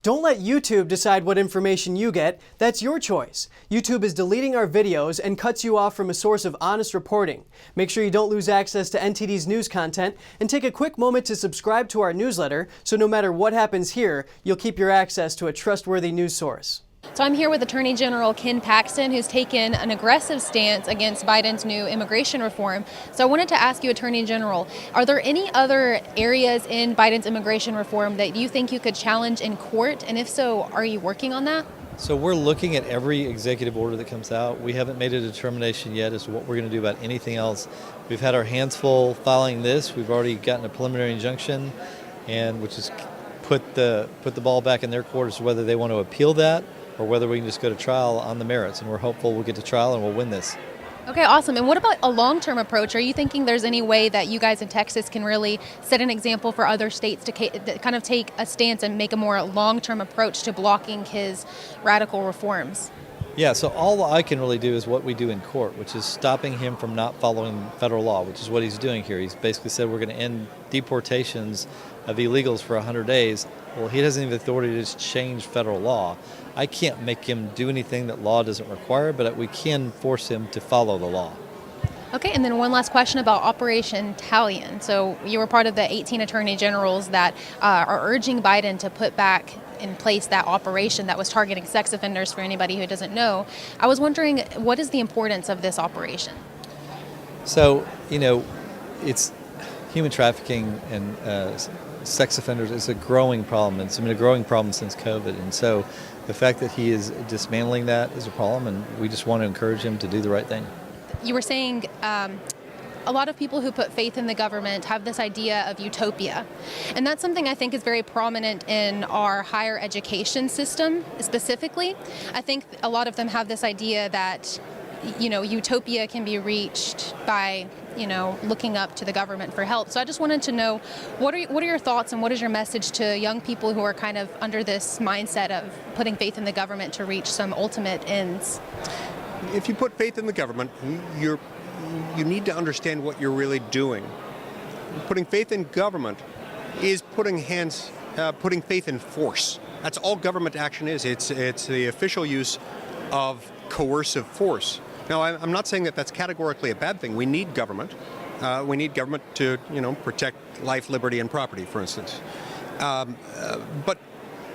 Don't let YouTube decide what information you get. That's your choice. YouTube is deleting our videos and cuts you off from a source of honest reporting. Make sure you don't lose access to NTD's news content, and take a quick moment to subscribe to our newsletter so no matter what happens here, you'll keep your access to a trustworthy news source. So I'm here with Attorney General Ken Paxton, who's taken an aggressive stance against Biden's new immigration reform. So I wanted to ask you, Attorney General, are there any other areas in Biden's immigration reform that you think you could challenge in court? And if so, are you working on that? So we're looking at every executive order that comes out. We haven't made a determination yet as to what we're going to do about anything else. We've had our hands full filing this. We've already gotten a preliminary injunction, and which is put the ball back in their court as to whether they want to appeal that or whether we can just go to trial on the merits. And we're hopeful we'll get to trial and we'll win this. Okay, awesome. And what about a long-term approach? Are you thinking there's any way that you guys in Texas can really set an example for other states to kind of take a stance and make a more long-term approach to blocking his radical reforms? Yeah, so all I can really do is what we do in court, which is stopping him from not following federal law, which is what he's doing here. He's basically said we're going to end deportations of illegals for 100 days. Well, he doesn't have the authority to just change federal law. I can't make him do anything that law doesn't require, but we can force him to follow the law. Okay, and then one last question about Operation Talion. So you were part of the 18 attorney generals that are urging Biden to put back in place that operation that was targeting sex offenders, for anybody who doesn't know. I was wondering, what is the importance of this operation? So, it's human trafficking and sex offenders is a growing problem. It's been a growing problem since COVID. And so the fact that he is dismantling that is a problem, and we just want to encourage him to do the right thing. You were saying a lot of people who put faith in the government have this idea of utopia. And that's something I think is very prominent in our higher education system specifically. I think a lot of them have this idea that, utopia can be reached by, looking up to the government for help. So I just wanted to know, what are your thoughts and what is your message to young people who are kind of under this mindset of putting faith in the government to reach some ultimate ends? If you put faith in the government, you need to understand what you're really doing. Putting faith in government is putting faith in force. That's all government action is. It's the official use of coercive force. Now, I'm not saying that that's categorically a bad thing. We need government. We need government to, protect life, liberty, and property, for instance. But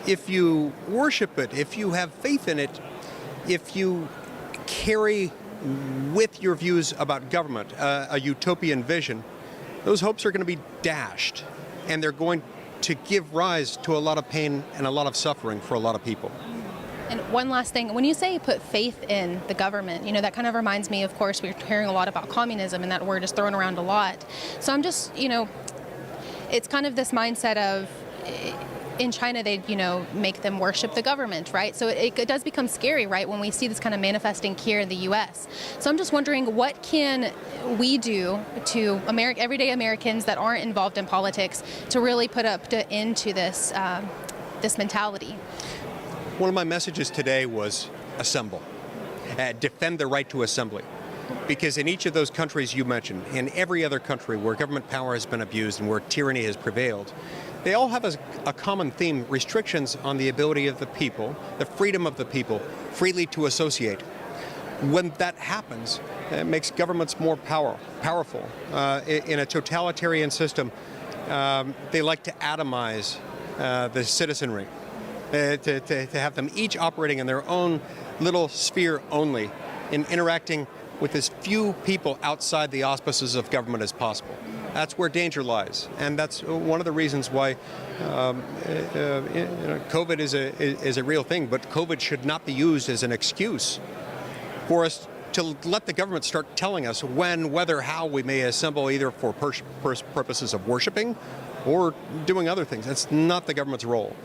if you worship it, if you have faith in it, if you carry with your views about government a utopian vision, those hopes are going to be dashed, and they're going to give rise to a lot of pain and a lot of suffering for a lot of people. And one last thing, when you say put faith in the government, that kind of reminds me, of course, we're hearing a lot about communism, and that word is thrown around a lot. So I'm just, it's kind of this mindset of, in China, they, make them worship the government, right? So it does become scary, right, when we see this kind of manifesting here in the U.S. So I'm just wondering, what can we do to everyday Americans that aren't involved in politics to really put an end to this, this mentality? One of my messages today was assemble, defend the right to assembly. Because in each of those countries you mentioned, in every other country where government power has been abused and where tyranny has prevailed, they all have a common theme: restrictions on the ability of the people, the freedom of the people, freely to associate. When that happens, it makes governments more powerful. In a totalitarian system, they like to atomize the citizenry, to have them each operating in their own little sphere only, and interacting with as few people outside the auspices of government as possible. That's where danger lies, and that's one of the reasons why COVID is a real thing. But COVID should not be used as an excuse for us to let the government start telling us when, whether, how we may assemble, either for purposes of worshiping or doing other things. That's not the government's role.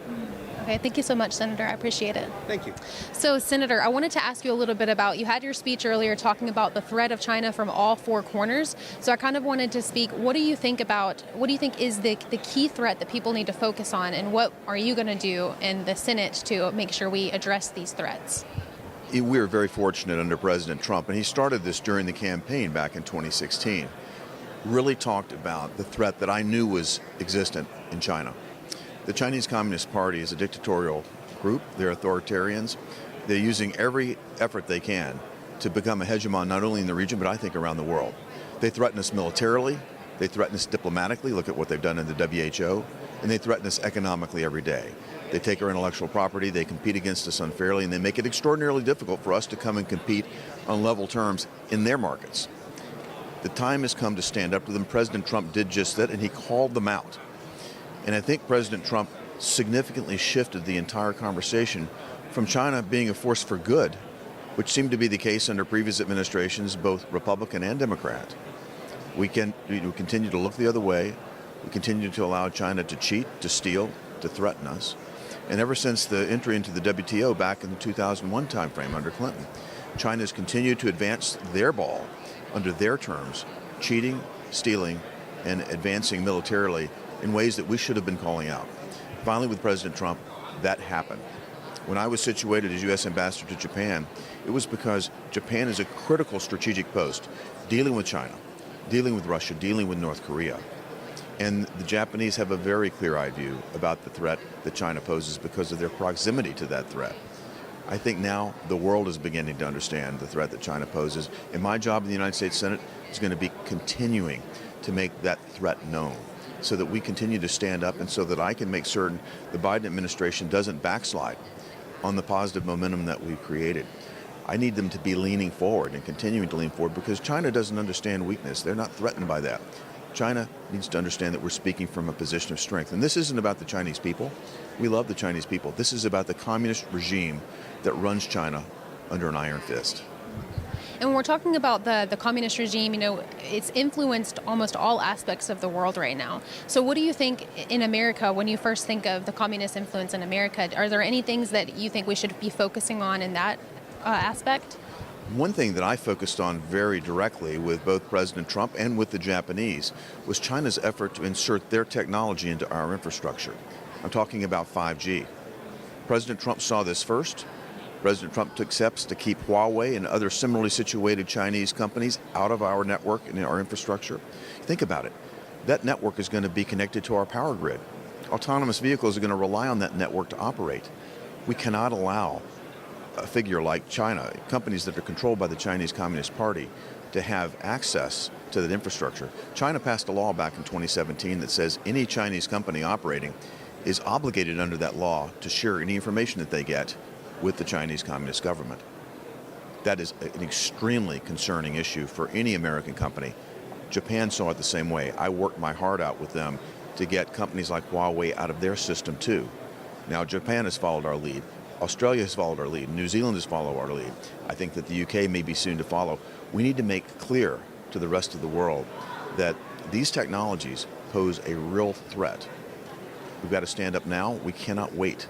Okay, thank you so much, Senator. I appreciate it. Thank you. So, Senator, I wanted to ask you a little bit about, you had your speech earlier talking about the threat of China from all four corners. So I kind of wanted to speak, what do you think is the key threat that people need to focus on, and what are you going to do in the Senate to make sure we address these threats? We were very fortunate under President Trump, and he started this during the campaign back in 2016. Really talked about the threat that I knew was existent in China. The Chinese Communist Party is a dictatorial group. They're authoritarians. They're using every effort they can to become a hegemon not only in the region, but I think around the world. They threaten us militarily. They threaten us diplomatically. Look at what they've done in the WHO. And they threaten us economically every day. They take our intellectual property, they compete against us unfairly, and they make it extraordinarily difficult for us to come and compete on level terms in their markets. The time has come to stand up to them. President Trump did just that, and he called them out. And I think President Trump significantly shifted the entire conversation from China being a force for good, which seemed to be the case under previous administrations, both Republican and Democrat. We continue to look the other way. We continue to allow China to cheat, to steal, to threaten us. And ever since the entry into the WTO back in the 2001 timeframe under Clinton, China has continued to advance their ball under their terms, cheating, stealing, and advancing militarily in ways that we should have been calling out. Finally, with President Trump, that happened. When I was situated as U.S. Ambassador to Japan, it was because Japan is a critical strategic post, dealing with China, dealing with Russia, dealing with North Korea. And the Japanese have a very clear-eyed view about the threat that China poses because of their proximity to that threat. I think now the world is beginning to understand the threat that China poses, and my job in the United States Senate is going to be continuing to make that threat known so that we continue to stand up and so that I can make certain the Biden administration doesn't backslide on the positive momentum that we've created. I need them to be leaning forward and continuing to lean forward because China doesn't understand weakness. They're not threatened by that. China needs to understand that we're speaking from a position of strength. And this isn't about the Chinese people. We love the Chinese people. This is about the communist regime that runs China under an iron fist. And when we're talking about the communist regime, it's influenced almost all aspects of the world right now. So what do you think in America, when you first think of the communist influence in America, are there any things that you think we should be focusing on in that aspect? One thing that I focused on very directly with both President Trump and with the Japanese was China's effort to insert their technology into our infrastructure. I'm talking about 5G. President Trump saw this first. President Trump took steps to keep Huawei and other similarly situated Chinese companies out of our network and our infrastructure. Think about it. That network is going to be connected to our power grid. Autonomous vehicles are going to rely on that network to operate. We cannot allow a figure like China, companies that are controlled by the Chinese Communist Party, to have access to that infrastructure. China passed a law back in 2017 that says any Chinese company operating is obligated under that law to share any information that they get with the Chinese Communist government. That is an extremely concerning issue for any American company. Japan saw it the same way. I worked my heart out with them to get companies like Huawei out of their system too. Now Japan has followed our lead. Australia has followed our lead. New Zealand has followed our lead. I think that the UK may be soon to follow. We need to make clear to the rest of the world that these technologies pose a real threat. We've got to stand up now. We cannot wait.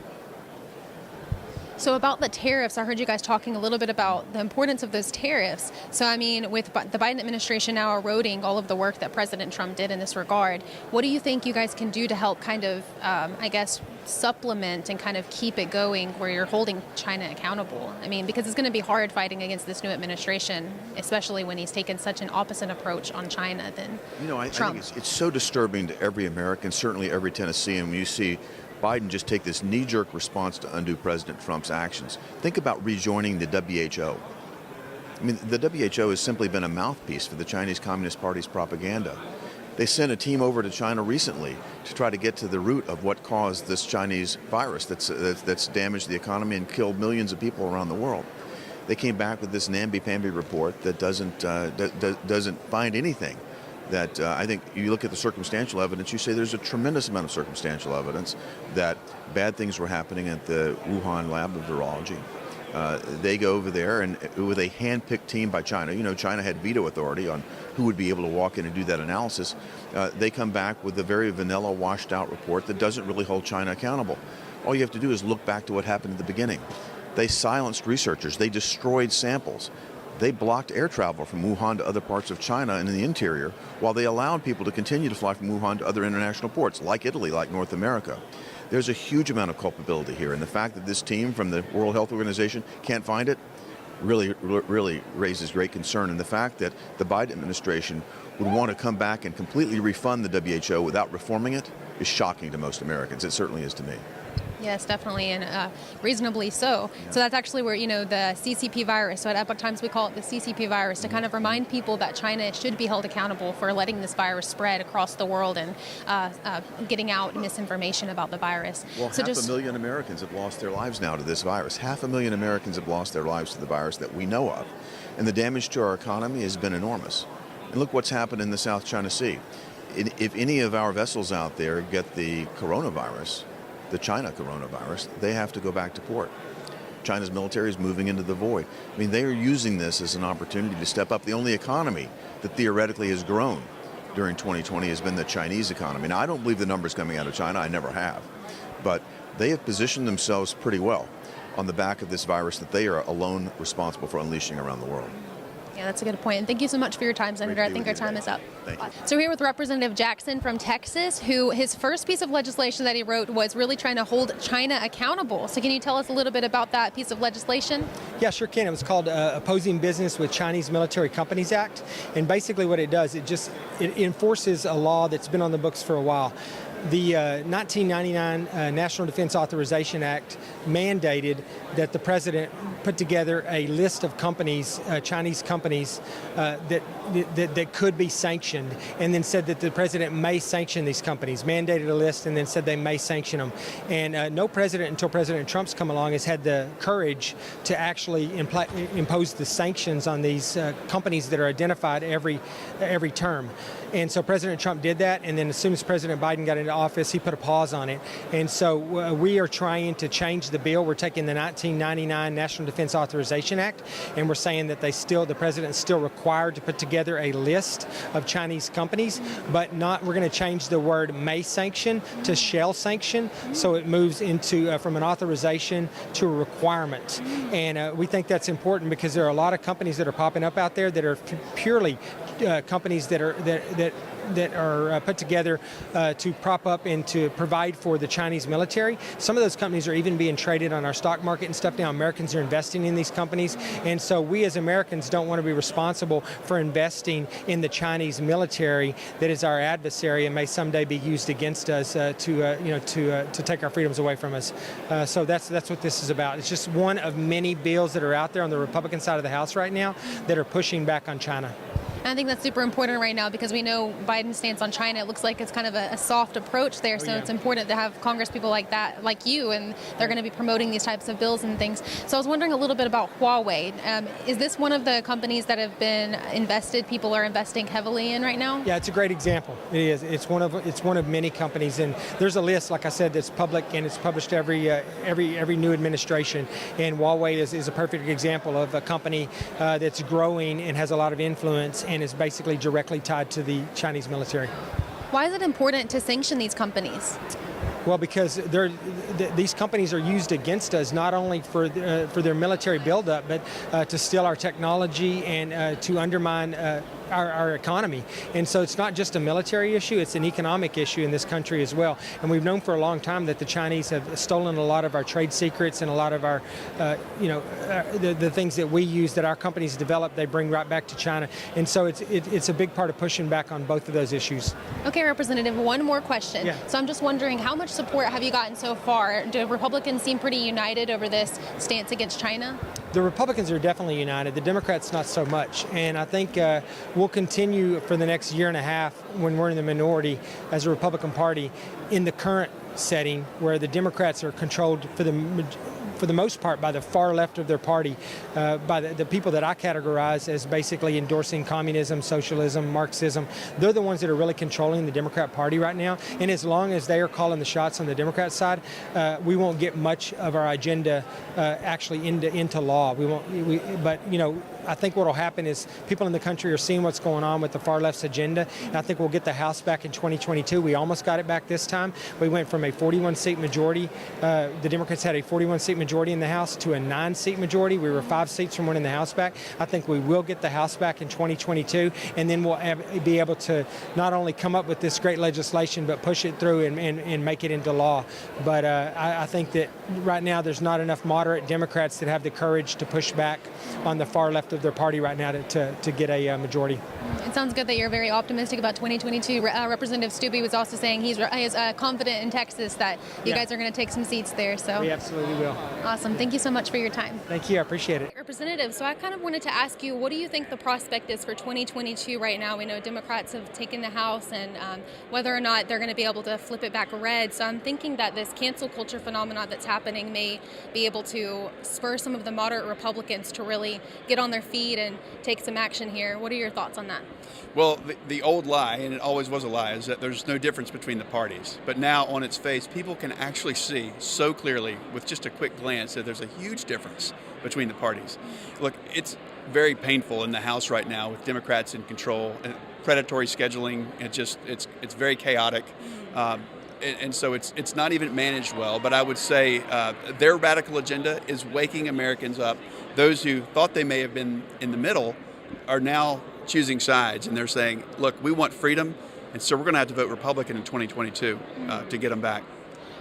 So about the tariffs, I heard you guys talking a little bit about the importance of those tariffs. So, I mean, with the Biden administration now eroding all of the work that President Trump did in this regard, what do you think you guys can do to help kind of, supplement and kind of keep it going where you're holding China accountable? I mean, because it's going to be hard fighting against this new administration, especially when he's taken such an opposite approach on China than Trump. I think it's so disturbing to every American, certainly every Tennessean, when you see Biden just take this knee-jerk response to undo President Trump's actions. Think about rejoining the WHO. I mean, the WHO has simply been a mouthpiece for the Chinese Communist Party's propaganda. They sent a team over to China recently to try to get to the root of what caused this Chinese virus that's damaged the economy and killed millions of people around the world. They came back with this namby-pamby report that doesn't find anything. That I think you look at the circumstantial evidence, you say there's a tremendous amount of circumstantial evidence that bad things were happening at the Wuhan lab of virology. They go over there and with a hand-picked team by China, China had veto authority on who would be able to walk in and do that analysis. They come back with a very vanilla, washed-out report that doesn't really hold China accountable. All you have to do is look back to what happened at the beginning. They silenced researchers. They destroyed samples. They blocked air travel from Wuhan to other parts of China and in the interior, while they allowed people to continue to fly from Wuhan to other international ports, like Italy, like North America. There's a huge amount of culpability here, and the fact that this team from the World Health Organization can't find it really raises great concern. And the fact that the Biden administration would want to come back and completely refund the WHO without reforming it is shocking to most Americans. It certainly is to me. Yes, definitely, and reasonably so. Yeah. So that's actually where, the CCP virus, so at Epoch Times we call it the CCP virus, to kind of remind people that China should be held accountable for letting this virus spread across the world and getting out misinformation about the virus. Well, half a million Americans have lost their lives now to this virus. 500,000 Americans have lost their lives to the virus that we know of. And the damage to our economy has been enormous. And look what's happened in the South China Sea. If any of our vessels out there get the coronavirus, the China coronavirus, they have to go back to port. China's military is moving into the void. I mean, they are using this as an opportunity to step up. The only economy that theoretically has grown during 2020 has been the Chinese economy. Now, I don't believe the numbers coming out of China. I never have. But they have positioned themselves pretty well on the back of this virus that they are alone responsible for unleashing around the world. Yeah, that's a good point. And thank you so much for your time, Senator. I think our time is up. Thank you. So we're here with Representative Jackson from Texas, who his first piece of legislation that he wrote was really trying to hold China accountable. So can you tell us a little bit about that piece of legislation? Yeah, sure can. It was called Opposing Business with Chinese Military Companies Act. And basically what it does, it enforces a law that's been on the books for a while. The 1999 National Defense Authorization Act mandated that the president put together a list of companies, Chinese companies, that could be sanctioned, and then said that the president may sanction these companies, mandated a list, and then said they may sanction them. And no president until President Trump's come along has had the courage to actually impose the sanctions on these companies that are identified every term. And so President Trump did that, and then as soon as President Biden got into office, he put a pause on it. And so we are trying to change the bill. We're taking the 1999 National Defense Authorization Act, and we're saying that the president's still required to put together a list of Chinese companies, but we're going to change the word may sanction to shall sanction, so it moves into from an authorization to a requirement. And we think that's important because there are a lot of companies that are popping up out there that are purely companies that are put together to prop up and to provide for the Chinese military. Some of those companies are even being traded on our stock market and stuff now. Americans are investing in these companies, and so we as Americans don't want to be responsible for investing in the Chinese military that is our adversary and may someday be used against us to take our freedoms away from us. So that's what this is about. It's just one of many bills that are out there on the Republican side of the House right now that are pushing back on China. I think that's super important right now because we know Biden's stance on China. It looks like it's kind of a soft approach there. So it's important to have Congress people like that, like you, and they're going to be promoting these types of bills and things. So I was wondering a little bit about Huawei. Is this one of the companies that have been people are investing heavily in right now? Yeah, it's a great example. It is. It's one of many companies, and there's a list, like I said, that's public and it's published every new administration. And Huawei is a perfect example of a company that's growing and has a lot of influence and is basically directly tied to the Chinese military. Why is it important to sanction these companies? Well, because these companies are used against us not only for their military buildup, but to steal our technology and to undermine our economy. And so it's not just a military issue, it's an economic issue in this country as well. And we've known for a long time that the Chinese have stolen a lot of our trade secrets and a lot of our, the things that we use, that our companies develop, they bring right back to China. And so it's a big part of pushing back on both of those issues. Okay, Representative, one more question. Yeah. So I'm just wondering, how much support have you gotten so far? Do Republicans seem pretty united over this stance against China? The Republicans are definitely united. The Democrats not so much. And I think we'll continue for the next year and a half when we're in the minority as a Republican Party in the current setting where the Democrats are controlled for the most part by the far left of their party, by the people that I categorize as basically endorsing communism, socialism, Marxism. They're the ones that are really controlling the Democrat Party right now. And as long as they are calling the shots on the Democrat side, we won't get much of our agenda actually into law. But I think what will happen is people in the country are seeing what's going on with the far left's agenda. And I think we'll get the House back in 2022. We almost got it back this time. We went from a 41-seat majority. The Democrats had a 41-seat majority majority in the House to a 9-seat majority. We were 5 seats from winning the House back. I think we will get the House back in 2022, and then we'll be able to not only come up with this great legislation, but push it through and make it into law. But I think that right now there's not enough moderate Democrats that have the courage to push back on the far left of their party right now to get a majority. It sounds good that you're very optimistic about 2022. Representative Steube was also saying he's confident in Texas that you guys are going to take some seats there. So We absolutely will. awesome. Thank you so much for your time. Thank you. I appreciate it. Representative, so I kind of wanted to ask you, what do you think the prospect is for 2022 right now? We know Democrats have taken the House, and whether or not they're going to be able to flip it back red. So I'm thinking that this cancel culture phenomenon that's happening may be able to spur some of the moderate Republicans to really get on their feet and take some action here. What are your thoughts on that? Well, the old lie, and it always was a lie, is that there's no difference between the parties. But now, on its face, people can actually see so clearly with just a quick glance that there's a huge difference between the parties. Look, it's very painful in the House right now with Democrats in control, and predatory scheduling. It's very chaotic. And so it's not even managed well. But I would say their radical agenda is waking Americans up. Those who thought they may have been in the middle are now choosing sides, and they're saying, look, we want freedom, and so we're going to have to vote Republican in 2022 to get them back.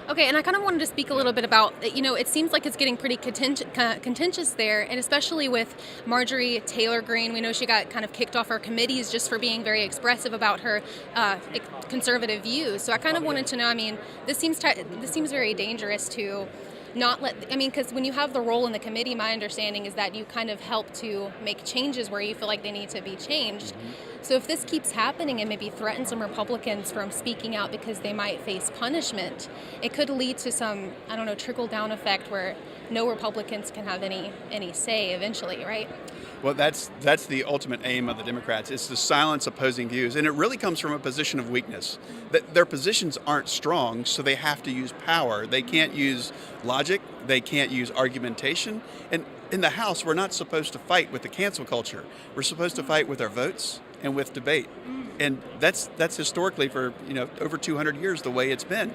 Okay, and I kind of wanted to speak a little bit about, it seems like it's getting pretty contentious there, and especially with Marjorie Taylor Greene. We know she got kind of kicked off her committees just for being very expressive about her conservative views. So I kind of wanted to know, this seems very dangerous to not let, because when you have the role in the committee, my understanding is that you kind of help to make changes where you feel like they need to be changed. So if this keeps happening and maybe threatens some Republicans from speaking out because they might face punishment, it could lead to some, trickle-down effect where no Republicans can have any say eventually, right? Well, that's the ultimate aim of the Democrats. It's to silence opposing views. And it really comes from a position of weakness. That their positions aren't strong, so they have to use power. They can't use logic. They can't use argumentation. And in the House, we're not supposed to fight with the cancel culture. We're supposed to fight with our votes and with debate. And that's historically for over 200 years the way it's been.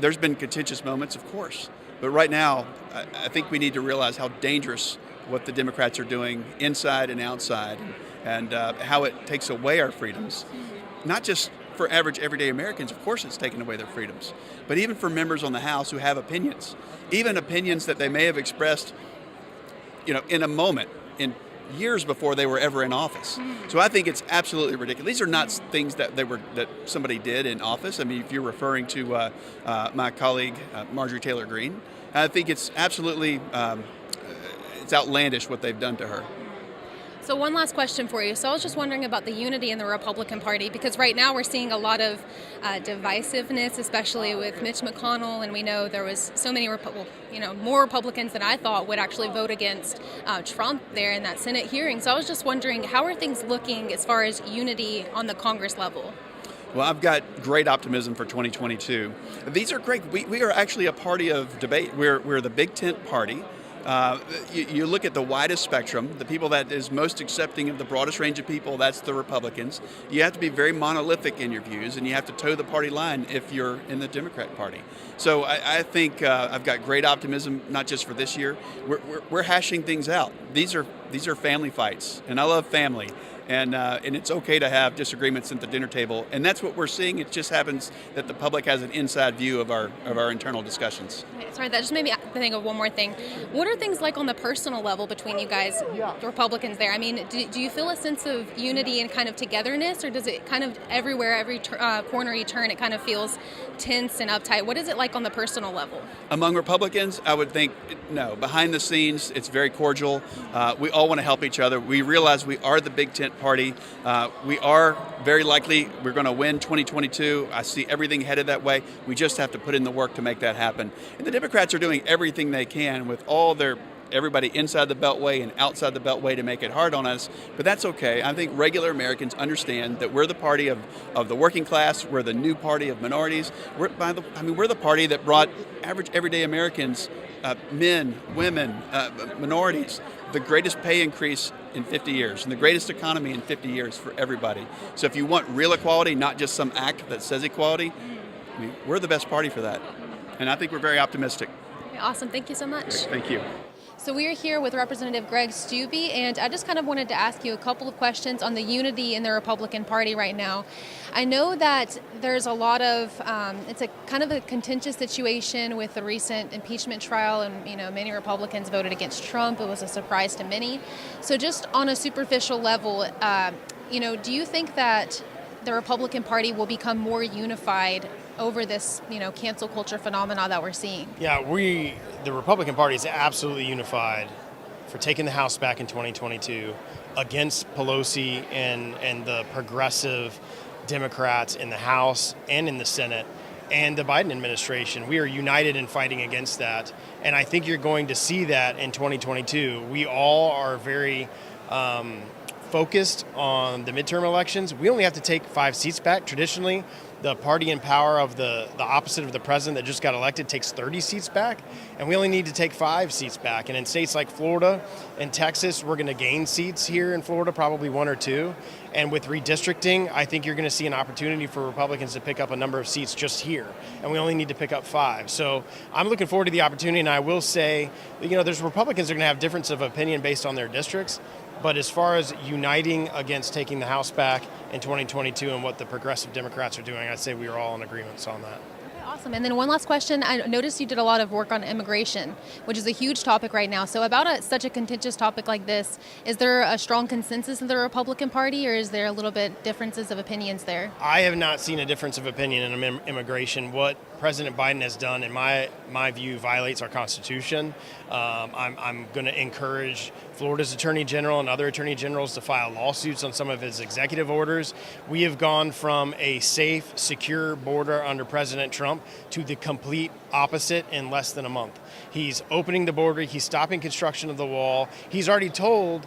There's been contentious moments, of course. But right now, I think we need to realize how dangerous what the Democrats are doing inside and outside, and how it takes away our freedoms. Not just for average everyday Americans, of course it's taken away their freedoms, but even for members on the House who have opinions, even opinions that they may have expressed in a moment, in years before they were ever in office. So I think it's absolutely ridiculous. These are not things that somebody did in office. If you're referring to my colleague Marjorie Taylor Greene, I think it's absolutely it's outlandish what they've done to her. So one last question for you. So I was just wondering about the unity in the Republican Party, because right now we're seeing a lot of divisiveness, especially with Mitch McConnell, and we know there was so many, more Republicans than I thought would actually vote against Trump there in that Senate hearing. So I was just wondering, how are things looking as far as unity on the Congress level? Well, I've got great optimism for 2022. These are great. We are actually a party of debate. We're the big tent party. You look at the widest spectrum, the people that is most accepting of the broadest range of people, that's the Republicans. You have to be very monolithic in your views, and you have to toe the party line if you're in the Democrat Party. So I think I've got great optimism, not just for this year. We're hashing things out. These are family fights, and I love family. And it's okay to have disagreements at the dinner table, and that's what we're seeing. It just happens that the public has an inside view of our internal discussions. Okay, sorry, that just made me think of one more thing. What are things like on the personal level between you guys, the Republicans there? Do you feel a sense of unity and kind of togetherness, or does it kind of everywhere, every corner you turn, it kind of feels tense and uptight? What is it like on the personal level? Among Republicans, I would think no. Behind the scenes, it's very cordial. We all want to help each other. We realize we are the big tent party. We are very likely we're going to win 2022. I see everything headed that way. We just have to put in the work to make that happen. And the Democrats are doing everything they can with all everybody inside the Beltway and outside the Beltway to make it hard on us, but that's okay. I think regular Americans understand that we're the party of the working class. We're the new party of minorities. We're the party that brought average everyday Americans, men, women, minorities, the greatest pay increase in 50 years and the greatest economy in 50 years for everybody. So if you want real equality, not just some act that says equality, we're the best party for that. And I think we're very optimistic. Awesome. Thank you so much. Thank you. So we are here with Representative Greg Steube, and I just kind of wanted to ask you a couple of questions on the unity in the Republican Party right now. I know that there's a lot of, it's a kind of a contentious situation with the recent impeachment trial, and many Republicans voted against Trump. It was a surprise to many. So just on a superficial level, do you think that the Republican Party will become more unified over this, cancel culture phenomena that we're seeing? Yeah, the Republican Party is absolutely unified for taking the House back in 2022 against Pelosi and the progressive Democrats in the House and in the Senate and the Biden administration. We are united in fighting against that. And I think you're going to see that in 2022. We all are very focused on the midterm elections. We only have to take 5 seats back. Traditionally, the party in power of the opposite of the president that just got elected takes 30 seats back, and we only need to take 5 seats back. And in states like Florida and Texas, we're going to gain seats here in Florida, probably 1 or 2. And with redistricting, I think you're going to see an opportunity for Republicans to pick up a number of seats just here, and we only need to pick up 5. So I'm looking forward to the opportunity, and I will say, there's Republicans that are going to have difference of opinion based on their districts. But as far as uniting against taking the House back in 2022 and what the progressive Democrats are doing, I'd say we are all in agreement on that. Awesome. And then one last question. I noticed you did a lot of work on immigration, which is a huge topic right now. So about such a contentious topic like this, is there a strong consensus in the Republican Party, or is there a little bit differences of opinions there? I have not seen a difference of opinion in immigration. What President Biden has done, in my view, violates our Constitution. I'm going to encourage Florida's Attorney General and other Attorney Generals to file lawsuits on some of his executive orders. We have gone from a safe, secure border under President Trump to the complete opposite in less than a month. He's opening the border. He's stopping construction of the wall. He's already told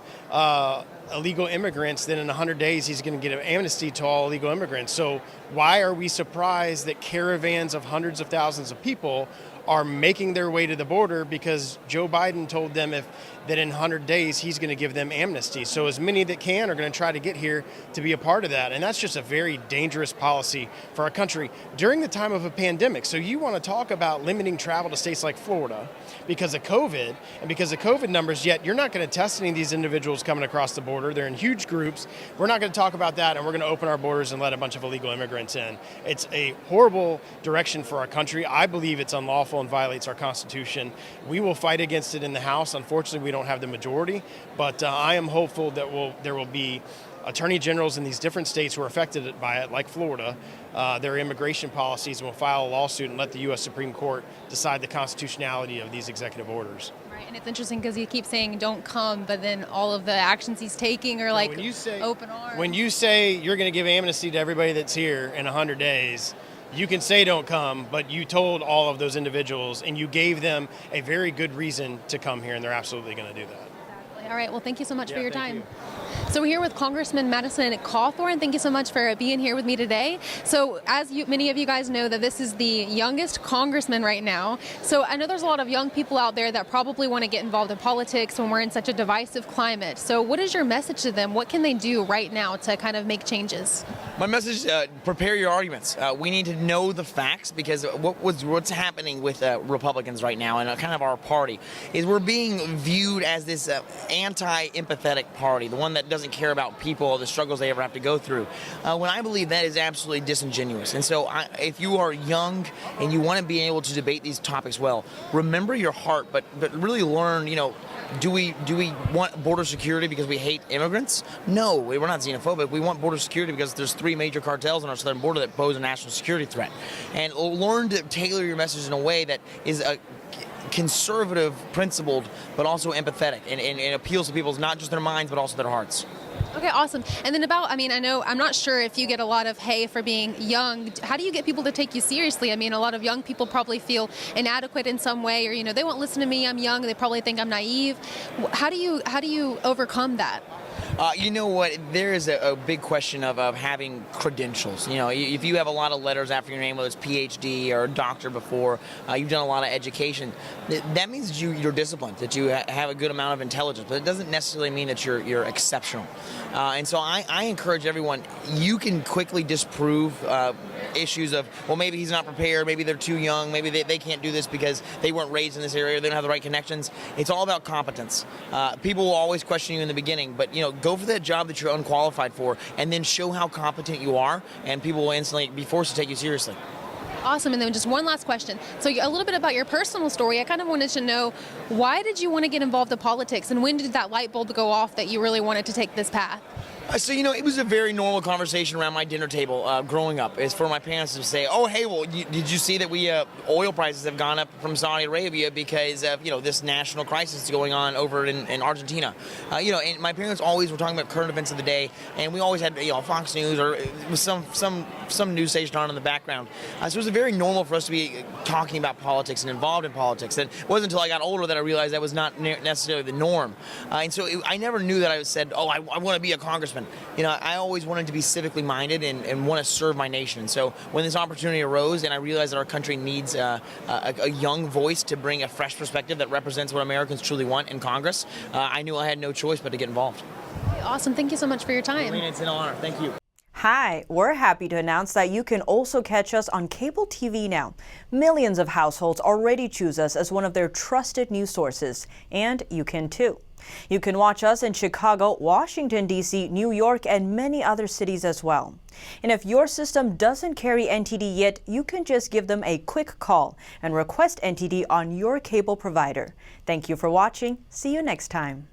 illegal immigrants that in 100 days he's going to get an amnesty to all illegal immigrants. So why are we surprised that caravans of hundreds of thousands of people are making their way to the border? Because Joe Biden told them that in 100 days he's going to give them amnesty. So as many that can are going to try to get here to be a part of that. And that's just a very dangerous policy for our country during the time of a pandemic. So you want to talk about limiting travel to states like Florida because of COVID and because of COVID numbers, yet you're not going to test any of these individuals coming across the border. They're in huge groups. We're not going to talk about that, and we're going to open our borders and let a bunch of illegal immigrants in. It's a horrible direction for our country. I believe it's unlawful and violates our Constitution. We will fight against it in the House. Unfortunately, we don't have the majority, but I am hopeful that there will be attorney generals in these different states who are affected by it, like Florida, their immigration policies, and will file a lawsuit and let the U.S. Supreme Court decide the constitutionality of these executive orders. Right, and it's interesting because you keep saying don't come, but then all of the actions he's taking are like open arms. When you say you're going to give amnesty to everybody that's here in 100 days, you can say don't come, but you told all of those individuals and you gave them a very good reason to come here, and they're absolutely going to do that. Exactly. All right, well, thank you so much for your time. You. So we're here with Congressman Madison Cawthorn. Thank you so much for being here with me today. So as many of you guys know, that this is the youngest congressman right now. So I know there's a lot of young people out there that probably want to get involved in politics when we're in such a divisive climate. So what is your message to them? What can they do right now to kind of make changes? My message is prepare your arguments. We need to know the facts, because what's happening with Republicans right now and kind of our party is we're being viewed as this anti-empathetic party, the one that doesn't care about people, the struggles they ever have to go through. When I believe that is absolutely disingenuous. And so if you are young and you want to be able to debate these topics well, remember your heart, but really learn, do we want border security because we hate immigrants? No, we're not xenophobic. We want border security because there's 3 major cartels on our southern border that pose a national security threat. And learn to tailor your message in a way that is conservative, principled, but also empathetic, and appeals to people's, not just their minds, but also their hearts. Okay, awesome. And then I'm not sure if you get a lot of hay for being young. How do you get people to take you seriously? I mean, a lot of young people probably feel inadequate in some way, or, they won't listen to me, I'm young, they probably think I'm naive. How do you overcome that? You know what? There is a big question of having credentials. You know, if you have a lot of letters after your name, whether it's PhD or doctor before, you've done a lot of education, that means you're disciplined, that you have a good amount of intelligence, but it doesn't necessarily mean that you're exceptional. And so I encourage everyone, you can quickly disprove issues of, well, maybe he's not prepared, maybe they're too young, maybe they can't do this because they weren't raised in this area, they don't have the right connections. It's all about competence. People will always question you in the beginning, but go for that job that you're unqualified for, and then show how competent you are, and people will instantly be forced to take you seriously. Awesome. And then just one last question. So a little bit about your personal story. I kind of wanted to know, why did you want to get involved in politics, and when did that light bulb go off that you really wanted to take this path? So, it was a very normal conversation around my dinner table growing up. It's for my parents to say, oh, hey, well, did you see that oil prices have gone up from Saudi Arabia because of, this national crisis going on over in Argentina? And my parents always were talking about current events of the day, and we always had, Fox News or some news station on in the background. So it was very normal for us to be talking about politics and involved in politics. And it wasn't until I got older that I realized that was not necessarily the norm. And so I never knew that I said, oh, I want to be a congressman. I always wanted to be civically minded and want to serve my nation. So when this opportunity arose and I realized that our country needs a young voice to bring a fresh perspective that represents what Americans truly want in Congress, I knew I had no choice but to get involved. Awesome. Thank you so much for your time. Marina, it's an honor. Thank you. Hi, we're happy to announce that you can also catch us on cable TV now. Millions of households already choose us as one of their trusted news sources, and you can too. You can watch us in Chicago, Washington, D.C., New York, and many other cities as well. And if your system doesn't carry NTD yet, you can just give them a quick call and request NTD on your cable provider. Thank you for watching. See you next time.